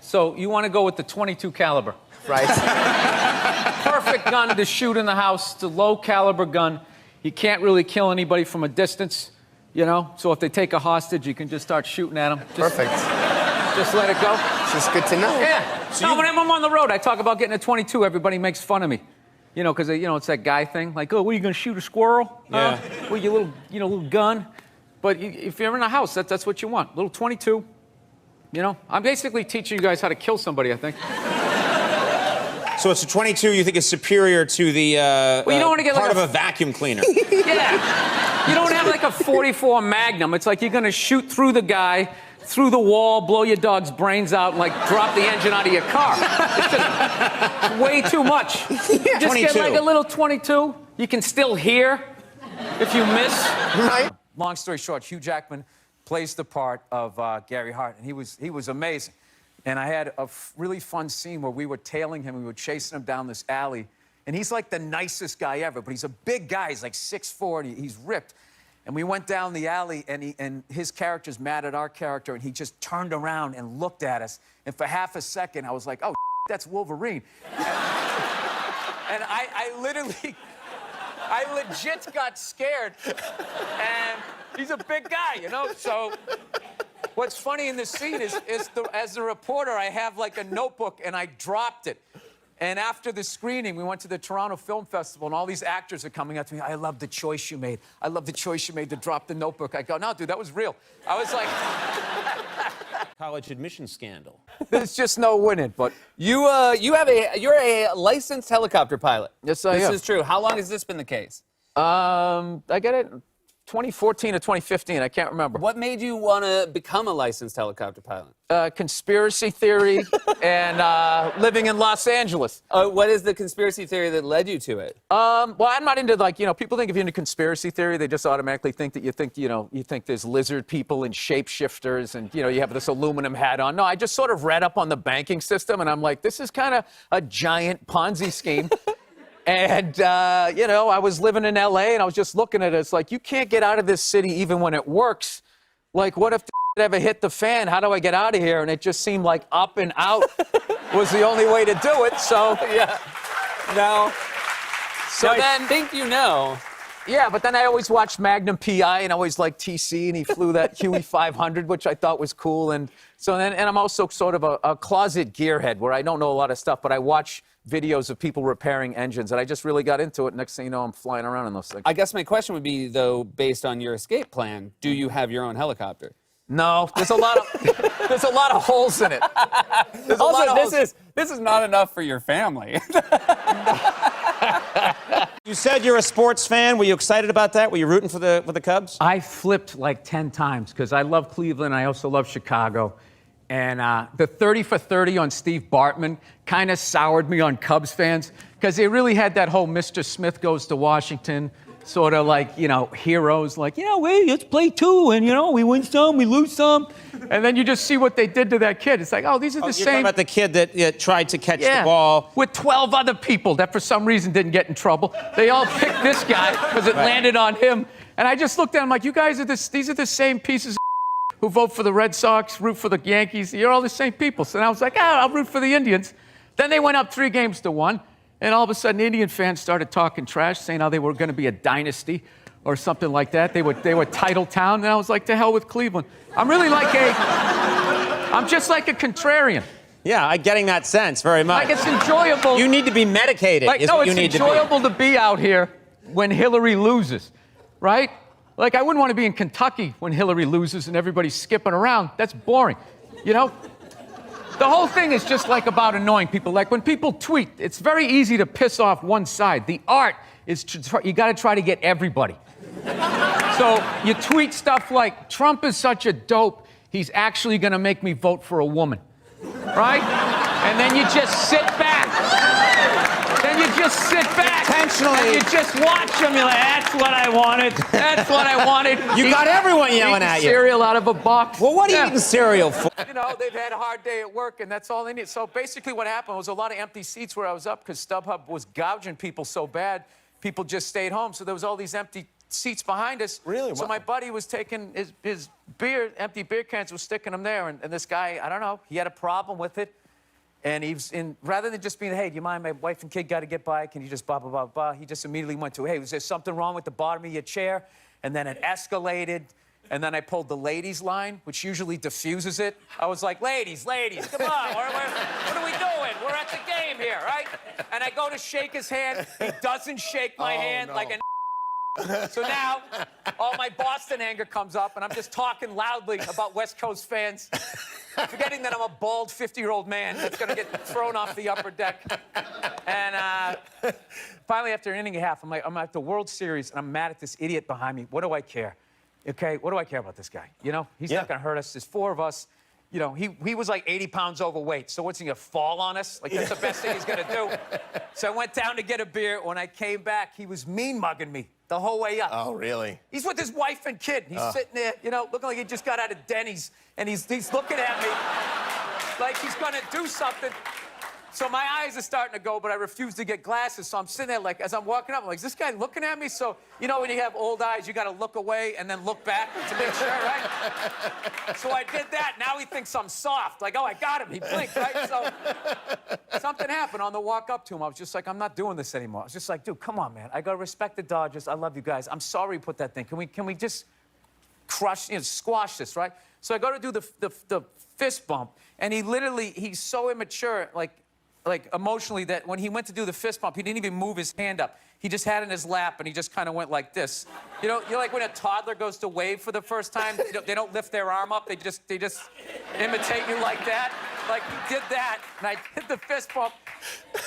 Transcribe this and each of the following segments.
So you want to go with the .22 caliber. Right. Perfect gun to shoot in the house. It's a low caliber gun. You can't really kill anybody from a distance, you know? So if they take a hostage, you can just start shooting at them. Perfect. Just let it go. This is good to know. Yeah. So when I'm on the road, I talk about getting a .22. Everybody makes fun of me. You know, because, you know, it's that guy thing. Like, oh, what, are you going to shoot a squirrel? Yeah. With your little, you know, little gun? But if you're in a house, that's what you want. Little .22. You know? I'm basically teaching you guys how to kill somebody, I think. So it's a .22 you think is superior to the Well, you don't want to get part like of a vacuum cleaner. Yeah. You don't have like a .44 Magnum. It's like you're going to shoot through the guy, through the wall, blow your dog's brains out, and like drop the engine out of your car. It's just way too much. Just 22. get like a little .22. You can still hear if you miss. Right. Long story short, Hugh Jackman plays the part of Gary Hart, and he was amazing. And I had a really fun scene where we were tailing him, we were chasing him down this alley, and he's like the nicest guy ever, but he's a big guy, he's like 6'4", and he's ripped. And we went down the alley, and his character's mad at our character, and he just turned around and looked at us. And for half a second, I was like, oh, that's Wolverine. And I legit got scared. And he's a big guy, you know? So what's funny in this scene is as the reporter, I have like a notebook, and I dropped it. And after the screening, we went to the Toronto Film Festival, and all these actors are coming up to me. I love the choice you made. I love the choice you made to drop the notebook. I go, no, dude, that was real. I was like... College admission scandal. There's just no winning, but... You're a licensed helicopter pilot. Yes, I am. This is true. How long has this been the case? I got it 2014 or 2015. I can't remember. What made you want to become a licensed helicopter pilot? Conspiracy theory and living in Los Angeles. What is the conspiracy theory that led you to it? Well, I'm not into, like, you know, people think if you're into conspiracy theory, they just automatically think that you think there's lizard people and shapeshifters and, you know, you have this aluminum hat on. No, I just sort of read up on the banking system, and I'm like, this is kind of a giant Ponzi scheme. And, you know, I was living in L.A., and I was just looking at it. It's like, you can't get out of this city even when it works. Like, what if the ever hit the fan? How do I get out of here? And it just seemed like up and out was the only way to do it. So, Yeah. No. So I then... think you know. Yeah, but then I always watched Magnum P.I., and I always liked TC, and he flew that Huey 500, which I thought was cool. And so then, and I'm also sort of a closet gearhead where I don't know a lot of stuff, but I watch videos of people repairing engines, and I just really got into it. Next thing you know, I'm flying around in those things. I guess my question would be, though, based on your escape plan, do you have your own helicopter? No, there's a lot of holes in it. This is not enough for your family. You said you're a sports fan. Were you excited about that? Were you rooting for the Cubs? I flipped like 10 times because I love Cleveland. I also love Chicago. And the 30 for 30 on Steve Bartman kind of soured me on Cubs fans because they really had that whole Mr. Smith goes to Washington sort of like, you know, heroes like, yeah, wait, let's play two. And, you know, we win some, we lose some. And then you just see what they did to that kid. It's like, oh, these are the You're same. talking about the kid that tried to catch the ball. With 12 other people that for some reason didn't get in trouble. They all picked this guy because it landed on him. And I just looked at him like, you guys are these are the same pieces of who vote for the Red Sox, root for the Yankees. You're all the same people. So I was like, I'll root for the Indians. Then they went up 3-1. And all of a sudden, Indian fans started talking trash, saying how they were going to be a dynasty or something like that. They were title town. And I was like, to hell with Cleveland. I'm just like a contrarian. Yeah, I'm getting that sense very much. Like, it's enjoyable. You need to be medicated. Like, is no, what you it's need enjoyable to be out here when Hillary loses, right? Like, I wouldn't want to be in Kentucky when Hillary loses and everybody's skipping around. That's boring, you know? The whole thing is just like about annoying people. Like when people tweet, it's very easy to piss off one side. The art is you got to try to get everybody. So you tweet stuff like, Trump is such a dope, he's actually going to make me vote for a woman, right? And then you just sit back. Intentionally. And you just watch him. You're like, that's what I wanted. That's what I wanted. You got everyone yelling at you. Cereal out of a box. Well, what are you eating cereal for? You know, they've had a hard day at work, and that's all they need. So basically what happened was a lot of empty seats where I was up because StubHub was gouging people so bad, people just stayed home. So there was all these empty seats behind us. Really? So Wow. my buddy was taking his beer, empty beer cans, was sticking them there, and this guy, I don't know, he had a problem with it. And rather than just being, hey, do you mind, my wife and kid got to get by, can you just blah, blah, blah, blah, he just immediately went to, hey, was there something wrong with the bottom of your chair? And then it escalated, and then I pulled the ladies line, which usually diffuses it. I was like, ladies, come on, what are we doing? We're at the game here, right? And I go to shake his hand, he doesn't shake my hand like an So now, all my Boston anger comes up, and I'm just talking loudly about West Coast fans, forgetting that I'm a bald 50-year-old man that's going to get thrown off the upper deck. And finally, after an inning and a half, I'm at the World Series, and I'm mad at this idiot behind me. What do I care? Okay, what do I care about this guy? You know, he's not going to hurt us. There's 4 of us. You know, he was like 80 pounds overweight, so what's he gonna fall on us? Like, that's the best thing he's gonna do. So I went down to get a beer. When I came back, he was mean-mugging me the whole way up. Oh, really? He's with his wife and kid. He's sitting there, you know, looking like he just got out of Denny's, and he's looking at me like he's gonna do something. So my eyes are starting to go, but I refuse to get glasses. So I'm sitting there, like, as I'm walking up, I'm like, is this guy looking at me? So, you know, when you have old eyes, you got to look away and then look back to make sure, right? So I did that. Now he thinks I'm soft. Like, oh, I got him. He blinked, right? So something happened on the walk up to him. I was just like, I'm not doing this anymore. I was just like, dude, come on, man. I got to respect the Dodgers. I love you guys. I'm sorry we put that thing. Can we just crush, you know, squash this, right? So I go to do the fist bump, and he's so immature, like emotionally, that when he went to do the fist bump, he didn't even move his hand up. He just had it in his lap, and he just kind of went like this. You know, you're like when a toddler goes to wave for the first time, they don't lift their arm up, they just imitate you like that. Like, he did that, and I did the fist bump,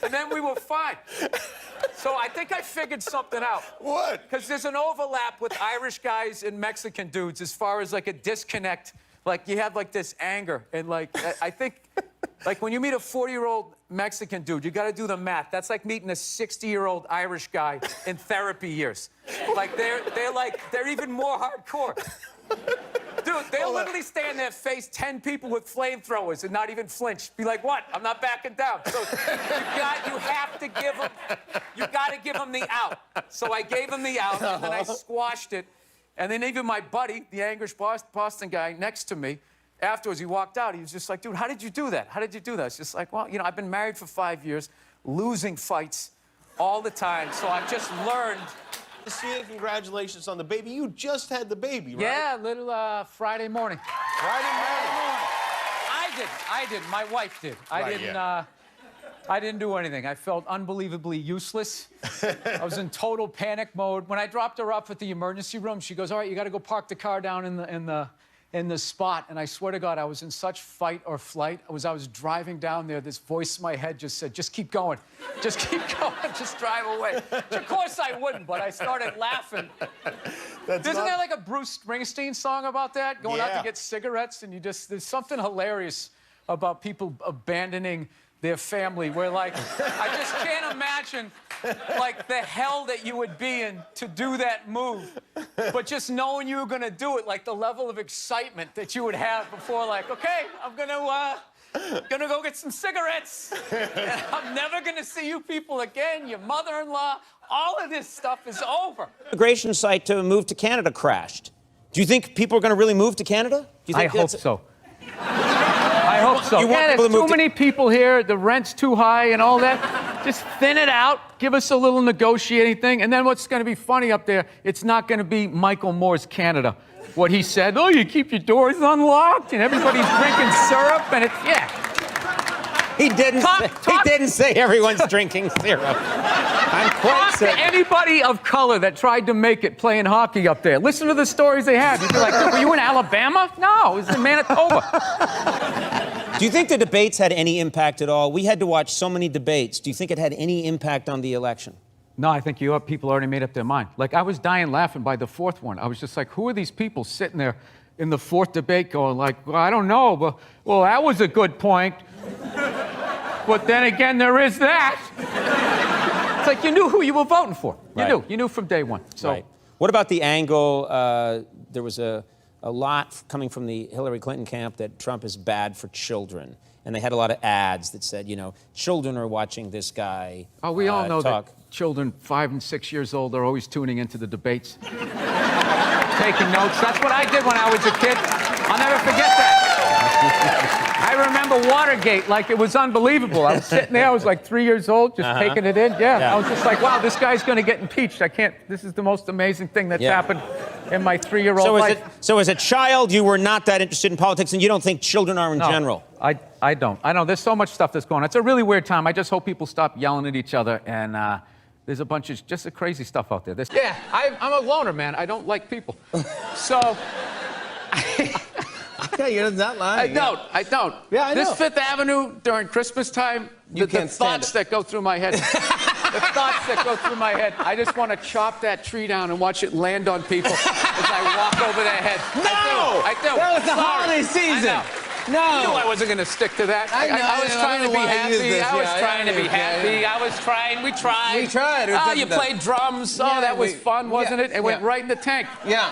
and then we were fine. So I think I figured something out. What? Because there's an overlap with Irish guys and Mexican dudes as far as, like, a disconnect. Like, you have, like, this anger, and, like, I think... Like, when you meet a 40-year-old Mexican dude, you got to do the math. That's like meeting a 60-year-old Irish guy in therapy years. Like, they're even more hardcore. Dude, they'll literally stand there, face 10 people with flamethrowers and not even flinch. Be like, what? I'm not backing down. So you have to give them, you got to give them the out. So I gave him the out, and then I squashed it. And then even my buddy, the English Boston guy next to me, afterwards, he walked out. He was just like, dude, how did you do that? How did you do that? It's just like, well, you know, I've been married for 5 years, losing fights all the time. So I've just learned. Sienna, congratulations on the baby. You just had the baby, right? Yeah, little Friday morning. Friday morning. I did. My wife did. I didn't do anything. I felt unbelievably useless. I was in total panic mode. When I dropped her off at the emergency room, she goes, all right, you got to go park the car down in the spot, and I swear to God, I was in such fight or flight. I was driving down there, this voice in my head just said, just keep going. Just keep going, just drive away. Which of course I wouldn't, but I started laughing. Isn't there like a Bruce Springsteen song about that? Going out to get cigarettes, and there's something hilarious about people abandoning their family, where, like, I just can't imagine, like, the hell that you would be in to do that move. But just knowing you were gonna do it, like, the level of excitement that you would have before, like, okay, I'm gonna go get some cigarettes. And I'm never gonna see you people again, your mother-in-law. All of this stuff is over. Immigration site to move to Canada crashed. Do you think people are going to really move to Canada? Do you think I hope so. I hope so. You want Yeah, people there's to move too many people here. The rent's too high and all that. Just thin it out. Give us a little negotiating thing. And then what's going to be funny up there, it's not going to be Michael Moore's Canada. What he said, oh, you keep your doors unlocked and everybody's drinking syrup and it's, yeah. He didn't say everyone's drinking syrup. I'm quite Talk to certain. anybody of color that tried to make it playing hockey up there. Listen to the stories they had. You'd be like, were you in Alabama? No, it was in Manitoba. Do you think the debates had any impact at all? We had to watch so many debates. Do you think it had any impact on the election? No, I think people already made up their mind. Like, I was dying laughing by the fourth one. I was just like, who are these people sitting there in the fourth debate going like, well, I don't know, but, well, that was a good point. But then again, there is that. It's like you knew who you were voting for. You knew from day one. So. Right. What about the angle? There was a lot coming from the Hillary Clinton camp that Trump is bad for children. and they had a lot of ads that said, you know, children are watching this guy. Oh, we all know talk. that children 5 and 6 years old are always tuning into the debates, taking notes. That's what I did when I was a kid. I'll never forget that. I remember Watergate like it was unbelievable. I was sitting there, I was like 3 years old, just taking it in. Yeah, I was just like, wow, this guy's going to get impeached. This is the most amazing thing that's happened in my 3-year-old life. So as a child, you were not that interested in politics, and you don't think children are in general? I don't. I know there's so much stuff that's going on. It's a really weird time. I just hope people stop yelling at each other, and there's a bunch of just crazy stuff out there. I'm a loner, man. I don't like people. So... Yeah, you're not lying. I don't. Yeah, I know. This Fifth Avenue during Christmas time, the thoughts that go through my head. I just want to chop that tree down and watch it land on people as I walk over their head. No! I do. That was the Sorry. holiday season. I know. No. You knew I wasn't going to stick to that. I know. I was trying to be happy. We tried. We tried. Oh, you played drums. Oh, that was fun, wasn't it? It went right in the tank. Yeah.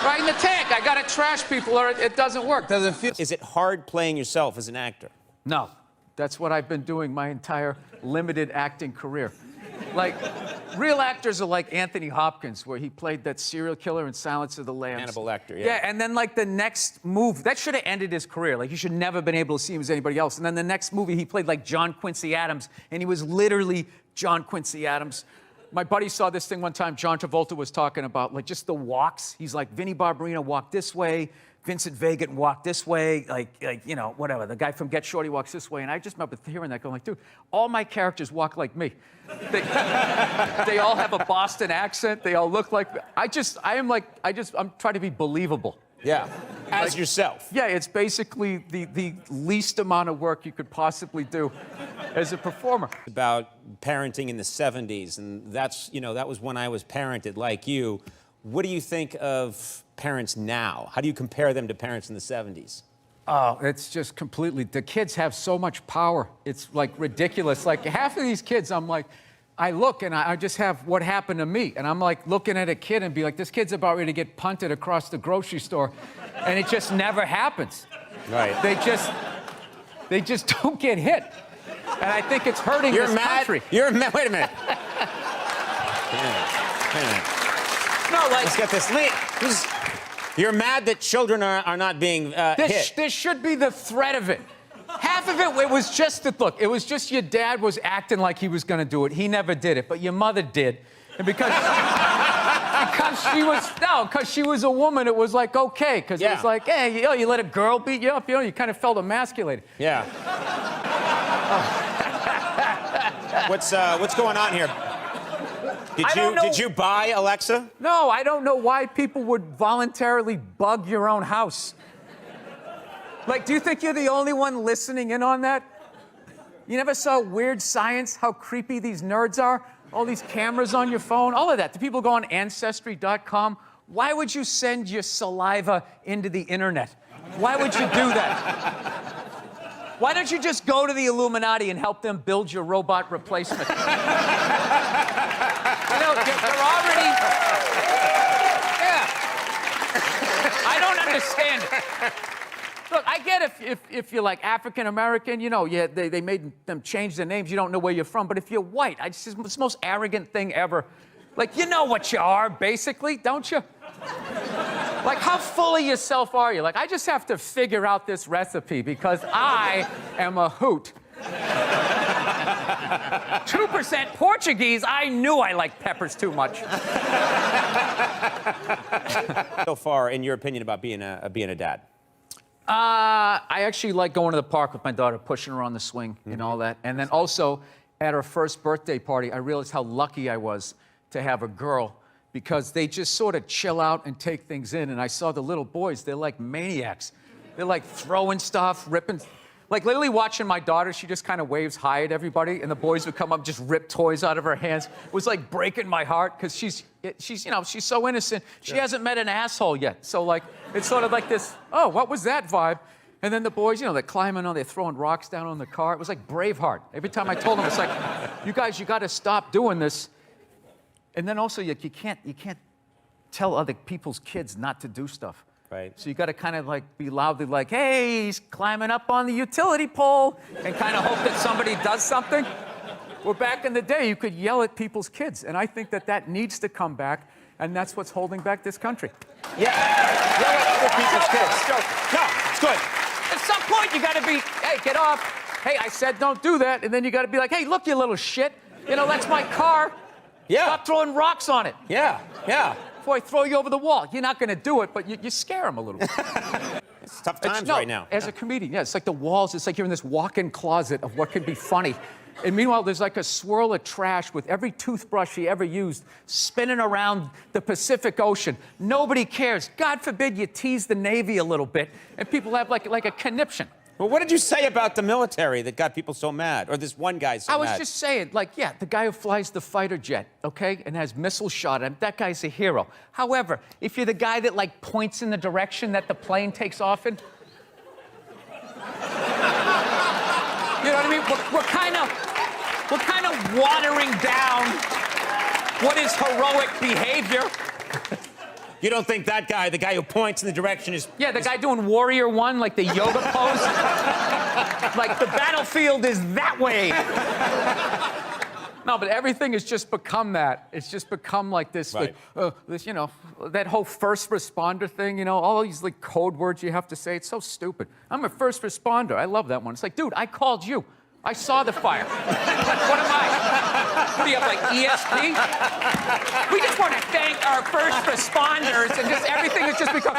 Right in the tank. I got to trash people or it doesn't work. Doesn't feel. Is it hard playing yourself as an actor? No. That's what I've been doing my entire limited acting career. Like, real actors are like Anthony Hopkins, where he played that serial killer in Silence of the Lambs. Hannibal Lecter, yeah. Yeah, and then, like, the next move, that should have ended his career. Like, he should never have been able to see him as anybody else. And then the next movie, he played, like, John Quincy Adams, and he was literally John Quincy Adams. My buddy saw this thing one time. John Travolta was talking about, like, just the walks. He's like, Vinnie Barbarino walked this way, Vincent Vega walked this way, like you know, whatever. The guy from Get Shorty walks this way. And I just remember hearing that, going like, dude, all my characters walk like me. They all have a Boston accent. They all look like, I'm trying to be believable. Yeah, as yourself. Yeah, it's basically the least amount of work you could possibly do as a performer. About parenting in the 70s, and that's, you know, that was when I was parented like you. What do you think of parents now? How do you compare them to parents in the 70s? Oh, it's just completely, the kids have so much power. It's like ridiculous. Like half of these kids, I'm like, I look and I just have what happened to me. And I'm like looking at a kid and be like, this kid's about ready to get punted across the grocery store. And it just never happens. Right. They just don't get hit. And I think it's hurting this country. You're mad. Wait a minute. Wait a minute. No, like, let's get this. You're mad that children are not being hit. This should be the threat of it. Half of it was just that, look, it was just your dad was acting like he was going to do it. He never did it, but your mother did. And because she was a woman, it was like, okay. Because it was like, hey, you let a girl beat you up, you kind of felt emasculated. Yeah. What's going on here? Did you buy Alexa? No, I don't know why people would voluntarily bug your own house. Like, do you think you're the only one listening in on that? You never saw Weird Science, how creepy these nerds are? All these cameras on your phone, all of that. Do people go on Ancestry.com? Why would you send your saliva into the internet? Why would you do that? Why don't you just go to the Illuminati and help them build your robot replacement? They're already... Yeah. I don't understand it. Look, I get if you're like African American, they made them change their names. You don't know where you're from. But if you're white, it's the most arrogant thing ever. Like, you know what you are, basically, don't you? Like, how full of yourself are you? Like, I just have to figure out this recipe because I am a hoot. 2% Portuguese. I knew I liked peppers too much. So far, in your opinion, about being a dad? I actually like going to the park with my daughter, pushing her on the swing and all that. And then also, at her first birthday party, I realized how lucky I was to have a girl because they just sort of chill out and take things in. And I saw the little boys, they're like maniacs. They're like throwing stuff, ripping. Like literally watching my daughter, she just kind of waves hi at everybody, and the boys would come up, just rip toys out of her hands. It was like breaking my heart because she's so innocent. She hasn't met an asshole yet. So like, it's sort of like this, oh, what was that vibe? And then the boys, they're climbing on, they're throwing rocks down on the car. It was like Braveheart. Every time I told them, it's like, you guys, you got to stop doing this. And then also, you can't tell other people's kids not to do stuff. Right. So you got to kind of like be loudly like, hey, he's climbing up on the utility pole, and kind of hope that somebody does something. Where back in the day, you could yell at people's kids. And I think that that needs to come back, and that's what's holding back this country. Yeah. Yell at other people's kids. No, it's good. At some point, you got to be, hey, get off. Hey, I said don't do that. And then you got to be like, hey, look, you little shit. You know, that's my car. Yeah. Stop throwing rocks on it. Yeah, yeah. Before I throw you over the wall. You're not going to do it, but you scare them a little bit. It's tough times No, right now. as a comedian, yeah, it's like the walls. It's like you're in this walk-in closet of what can be funny. And meanwhile, there's like a swirl of trash with every toothbrush he ever used spinning around the Pacific Ocean. Nobody cares. God forbid you tease the Navy a little bit, and people have like a conniption. Well, what did you say about the military that got people so mad? Or this one guy so mad? I was just saying, like, yeah, the guy who flies the fighter jet, okay, and has missiles shot at him, that guy's a hero. However, if you're the guy that, like, points in the direction that the plane takes off in, you know what I mean? We're kind of watering down what is heroic behavior. You don't think that guy, the guy who points in the direction is... Yeah, the guy doing Warrior One, like the yoga pose. Like, the battlefield is that way. No, but everything has just become that. It's just become like this, Right. this, you know, that whole first responder thing, you know, all these, like, code words you have to say. It's so stupid. I'm a first responder. I love that one. It's like, dude, I called you. I saw the fire. What am I? What do you have, like, ESP? We just want to thank our first responders, and just everything has just become,